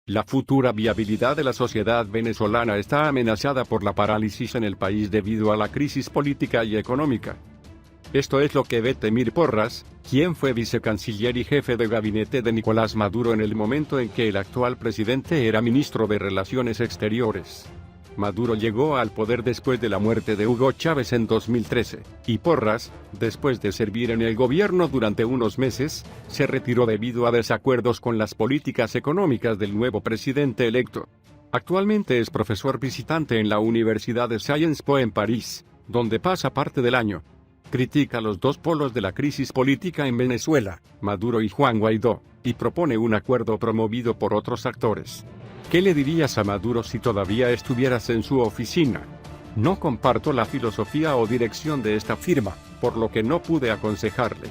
La futura viabilidad de la sociedad venezolana está amenazada por la parálisis en el país debido a la crisis política y económica. Esto es lo que ve Temir Porras, quien fue vicecanciller y jefe de gabinete de Nicolás Maduro en el momento en que el actual presidente era ministro de Relaciones Exteriores. Maduro llegó al poder después de la muerte de Hugo Chávez en 2013, y Porras, después de servir en el gobierno durante unos meses, se retiró debido a desacuerdos con las políticas económicas del nuevo presidente electo. Actualmente es profesor visitante en la Universidad de Sciences Po en París, donde pasa parte del año. Critica los dos polos de la crisis política en Venezuela, Maduro y Juan Guaidó, y propone un acuerdo promovido por otros actores. ¿Qué le dirías a Maduro si todavía estuvieras en su oficina? No comparto la filosofía o dirección de esta firma, por lo que no pude aconsejarle.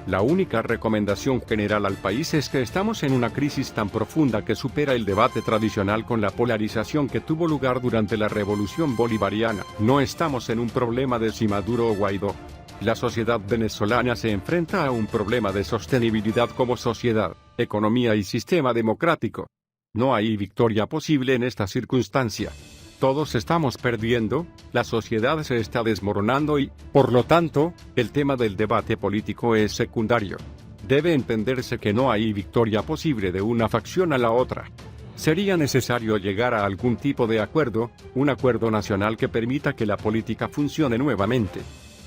La única recomendación general al país es que estamos en una crisis tan profunda que supera el debate tradicional con la polarización que tuvo lugar durante la Revolución Bolivariana. No estamos en un problema de si Maduro o Guaidó. La sociedad venezolana se enfrenta a un problema de sostenibilidad como sociedad, economía y sistema democrático. No hay victoria posible en esta circunstancia. Todos estamos perdiendo, la sociedad se está desmoronando y, por lo tanto, el tema del debate político es secundario. Debe entenderse que no hay victoria posible de una facción a la otra. Sería necesario llegar a algún tipo de acuerdo, un acuerdo nacional que permita que la política funcione nuevamente.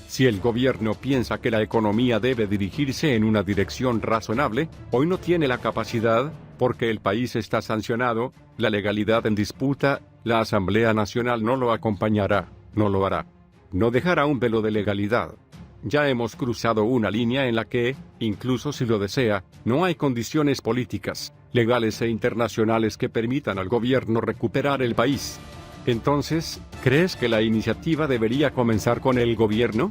Si el gobierno piensa que la economía debe dirigirse en una dirección razonable, hoy no tiene la capacidad, porque el país está sancionado, la legalidad en disputa, la Asamblea Nacional no lo acompañará, no lo hará. No dejará un velo de legalidad. Ya hemos cruzado una línea en la que, incluso si lo desea, no hay condiciones políticas, legales e internacionales que permitan al gobierno recuperar el país. Entonces, ¿crees que la iniciativa debería comenzar con el gobierno?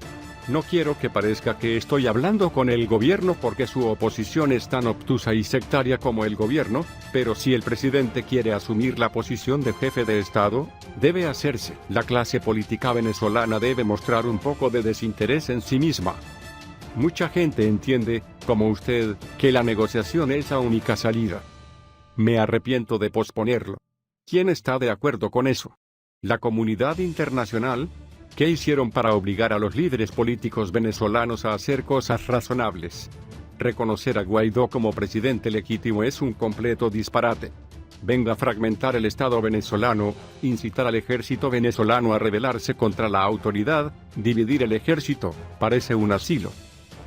No quiero que parezca que estoy hablando con el gobierno porque su oposición es tan obtusa y sectaria como el gobierno, pero si el presidente quiere asumir la posición de jefe de Estado, debe hacerse. La clase política venezolana debe mostrar un poco de desinterés en sí misma. Mucha gente entiende, como usted, que la negociación es la única salida. Me arrepiento de posponerlo. ¿Quién está de acuerdo con eso? La comunidad internacional. ¿Qué hicieron para obligar a los líderes políticos venezolanos a hacer cosas razonables? Reconocer a Guaidó como presidente legítimo es un completo disparate. Venga a fragmentar el Estado venezolano, incitar al ejército venezolano a rebelarse contra la autoridad, dividir el ejército, parece un asilo.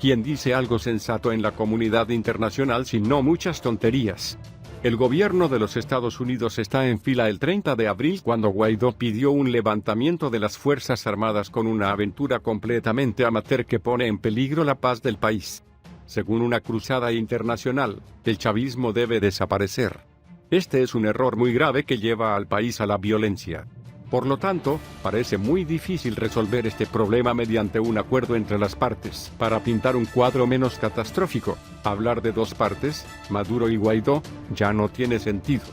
¿Quién dice algo sensato en la comunidad internacional si no muchas tonterías? El gobierno de los Estados Unidos está en fila el 30 de abril cuando Guaidó pidió un levantamiento de las Fuerzas Armadas con una aventura completamente amateur que pone en peligro la paz del país. Según una cruzada internacional, el chavismo debe desaparecer. Este es un error muy grave que lleva al país a la violencia. Por lo tanto, parece muy difícil resolver este problema mediante un acuerdo entre las partes. Para pintar un cuadro menos catastrófico, hablar de dos partes, Maduro y Guaidó, ya no tiene sentido.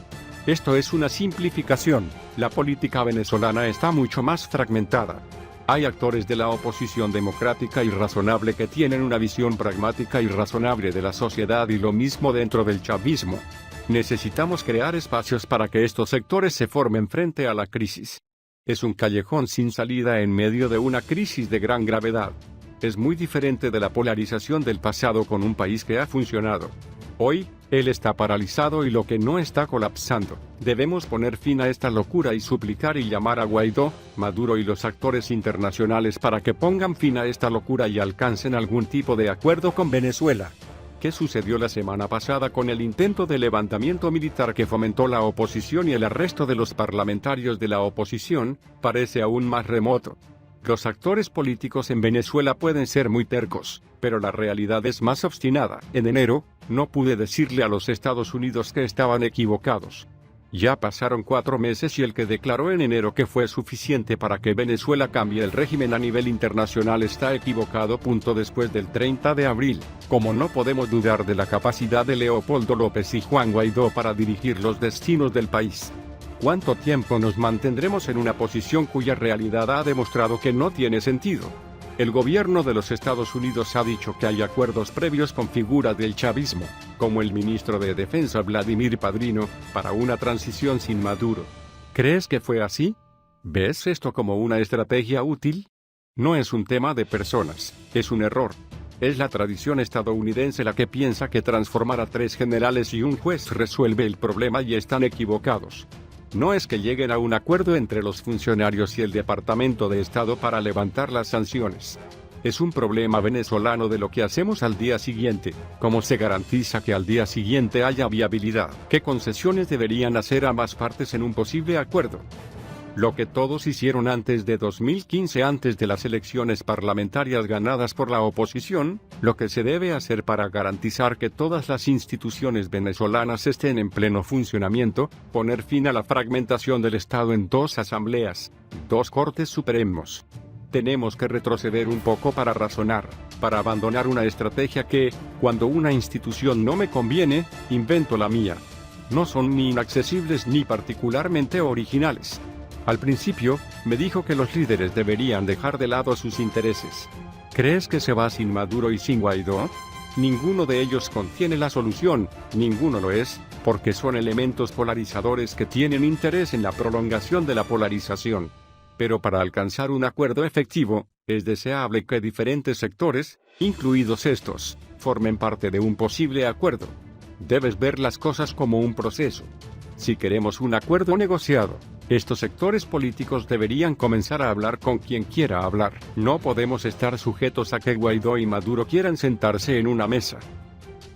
Esto es una simplificación. La política venezolana está mucho más fragmentada. Hay actores de la oposición democrática y razonable que tienen una visión pragmática y razonable de la sociedad y lo mismo dentro del chavismo. Necesitamos crear espacios para que estos sectores se formen frente a la crisis. Es un callejón sin salida en medio de una crisis de gran gravedad. Es muy diferente de la polarización del pasado con un país que ha funcionado. Hoy, él está paralizado y lo que no está colapsando. Debemos poner fin a esta locura y suplicar y llamar a Guaidó, Maduro y los actores internacionales para que pongan fin a esta locura y alcancen algún tipo de acuerdo con Venezuela. ¿Qué sucedió la semana pasada con el intento de levantamiento militar que fomentó la oposición y el arresto de los parlamentarios de la oposición? Parece aún más remoto. Los actores políticos en Venezuela pueden ser muy tercos, pero la realidad es más obstinada. En enero, no pude decirle a los Estados Unidos que estaban equivocados. Ya pasaron 4 meses y el que declaró en enero que fue suficiente para que Venezuela cambie el régimen a nivel internacional está equivocado. Después del 30 de abril, como no podemos dudar de la capacidad de Leopoldo López y Juan Guaidó para dirigir los destinos del país. ¿Cuánto tiempo nos mantendremos en una posición cuya realidad ha demostrado que no tiene sentido? El gobierno de los Estados Unidos ha dicho que hay acuerdos previos con figuras del chavismo. como el ministro de Defensa Vladimir Padrino, para una transición sin Maduro. ¿Crees que fue así? ¿Ves esto como una estrategia útil? No es un tema de personas, es un error. Es la tradición estadounidense la que piensa que transformar a 3 generales y un juez resuelve el problema y están equivocados. No es que lleguen a un acuerdo entre los funcionarios y el Departamento de Estado para levantar las sanciones. Es un problema venezolano de lo que hacemos al día siguiente. ¿Cómo se garantiza que al día siguiente haya viabilidad? ¿Qué concesiones deberían hacer ambas partes en un posible acuerdo? Lo que todos hicieron antes de 2015, antes de las elecciones parlamentarias ganadas por la oposición, lo que se debe hacer para garantizar que todas las instituciones venezolanas estén en pleno funcionamiento, poner fin a la fragmentación del Estado en 2 asambleas, 2 cortes supremos. Tenemos que retroceder un poco para razonar, para abandonar una estrategia que, cuando una institución no me conviene, invento la mía. No son ni inaccesibles ni particularmente originales. Al principio, me dijo que los líderes deberían dejar de lado sus intereses. ¿Crees que se va sin Maduro y sin Guaidó? Ninguno de ellos contiene la solución, ninguno lo es, porque son elementos polarizadores que tienen interés en la prolongación de la polarización. Pero para alcanzar un acuerdo efectivo, es deseable que diferentes sectores, incluidos estos, formen parte de un posible acuerdo. Debes ver las cosas como un proceso. Si queremos un acuerdo negociado, estos sectores políticos deberían comenzar a hablar con quien quiera hablar. No podemos estar sujetos a que Guaidó y Maduro quieran sentarse en una mesa.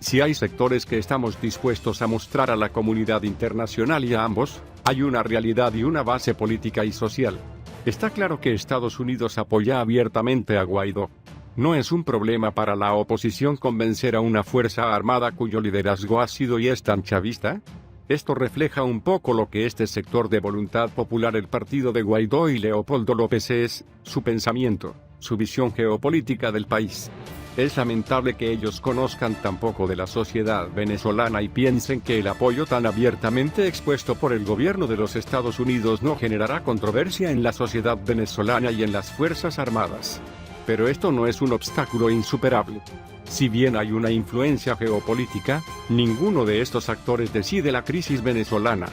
Si hay sectores que estamos dispuestos a mostrar a la comunidad internacional y a ambos, hay una realidad y una base política y social. Está claro que Estados Unidos apoya abiertamente a Guaidó. No es un problema para la oposición convencer a una fuerza armada cuyo liderazgo ha sido y es tan chavista. Esto refleja un poco lo que este sector de Voluntad Popular, el partido de Guaidó y Leopoldo López es, su pensamiento, su visión geopolítica del país. Es lamentable que ellos conozcan tan poco de la sociedad venezolana y piensen que el apoyo tan abiertamente expuesto por el gobierno de los Estados Unidos no generará controversia en la sociedad venezolana y en las Fuerzas Armadas. Pero esto no es un obstáculo insuperable. Si bien hay una influencia geopolítica, ninguno de estos actores decide la crisis venezolana.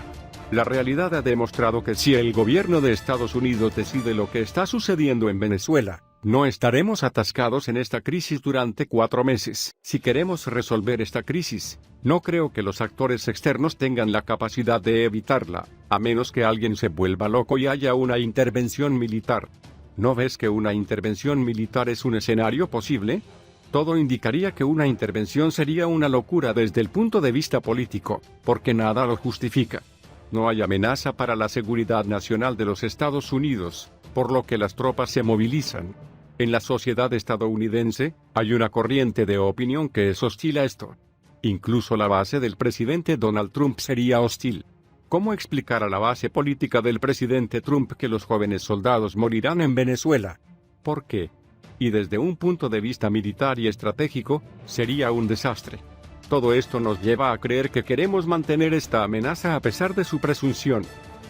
La realidad ha demostrado que si el gobierno de Estados Unidos decide lo que está sucediendo en Venezuela, no estaremos atascados en esta crisis durante 4 meses. Si queremos resolver esta crisis, no creo que los actores externos tengan la capacidad de evitarla, a menos que alguien se vuelva loco y haya una intervención militar. ¿No ves que una intervención militar es un escenario posible? Todo indicaría que una intervención sería una locura desde el punto de vista político, porque nada lo justifica. No hay amenaza para la seguridad nacional de los Estados Unidos, por lo que las tropas se movilizan. En la sociedad estadounidense, hay una corriente de opinión que es hostil a esto. Incluso la base del presidente Donald Trump sería hostil. ¿Cómo explicar a la base política del presidente Trump que los jóvenes soldados morirán en Venezuela? ¿Por qué? Y desde un punto de vista militar y estratégico, sería un desastre. Todo esto nos lleva a creer que queremos mantener esta amenaza a pesar de su presunción.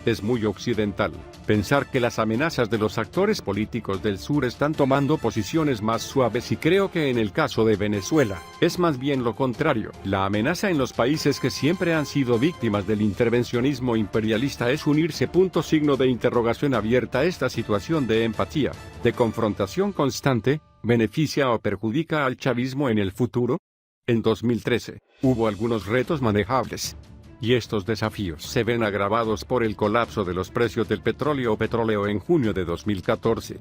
Es muy occidental pensar que las amenazas de los actores políticos del sur están tomando posiciones más suaves, y creo que en el caso de Venezuela, es más bien lo contrario. La amenaza en los países que siempre han sido víctimas del intervencionismo imperialista es unirse. Signo de interrogación abierta. Esta situación de empatía, de confrontación constante, ¿beneficia o perjudica al chavismo en el futuro? En 2013, hubo algunos retos manejables. Y estos desafíos se ven agravados por el colapso de los precios del petróleo en junio de 2014.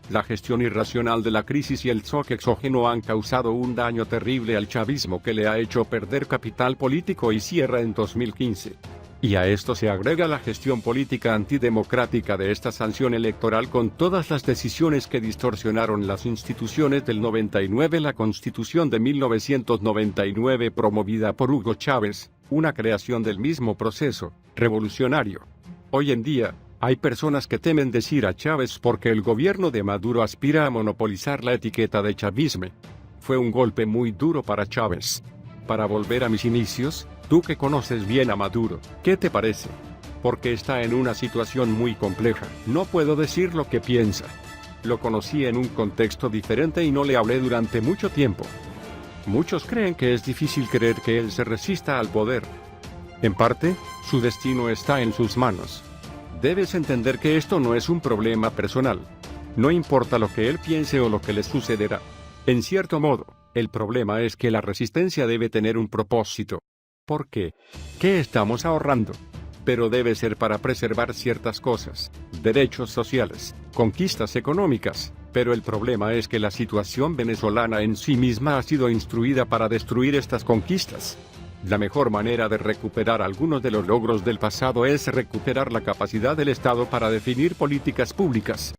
La gestión irracional de la crisis y el shock exógeno han causado un daño terrible al chavismo que le ha hecho perder capital político y cierra en 2015. Y a esto se agrega la gestión política antidemocrática de esta sanción electoral, con todas las decisiones que distorsionaron las instituciones del 99, la Constitución de 1999 promovida por Hugo Chávez, una creación del mismo proceso revolucionario. Hoy en día, hay personas que temen decir a Chávez porque el gobierno de Maduro aspira a monopolizar la etiqueta de chavismo. Fue un golpe muy duro para Chávez. Para volver a mis inicios, tú que conoces bien a Maduro, ¿qué te parece? Porque está en una situación muy compleja. No puedo decir lo que piensa. Lo conocí en un contexto diferente y no le hablé durante mucho tiempo. Muchos creen que es difícil creer que él se resista al poder. En parte, su destino está en sus manos. Debes entender que esto no es un problema personal. No importa lo que él piense o lo que le sucederá. En cierto modo, el problema es que la resistencia debe tener un propósito. ¿Por qué? ¿Qué estamos ahorrando? Pero debe ser para preservar ciertas cosas, derechos sociales, conquistas económicas. Pero el problema es que la situación venezolana en sí misma ha sido instruida para destruir estas conquistas. La mejor manera de recuperar algunos de los logros del pasado es recuperar la capacidad del Estado para definir políticas públicas.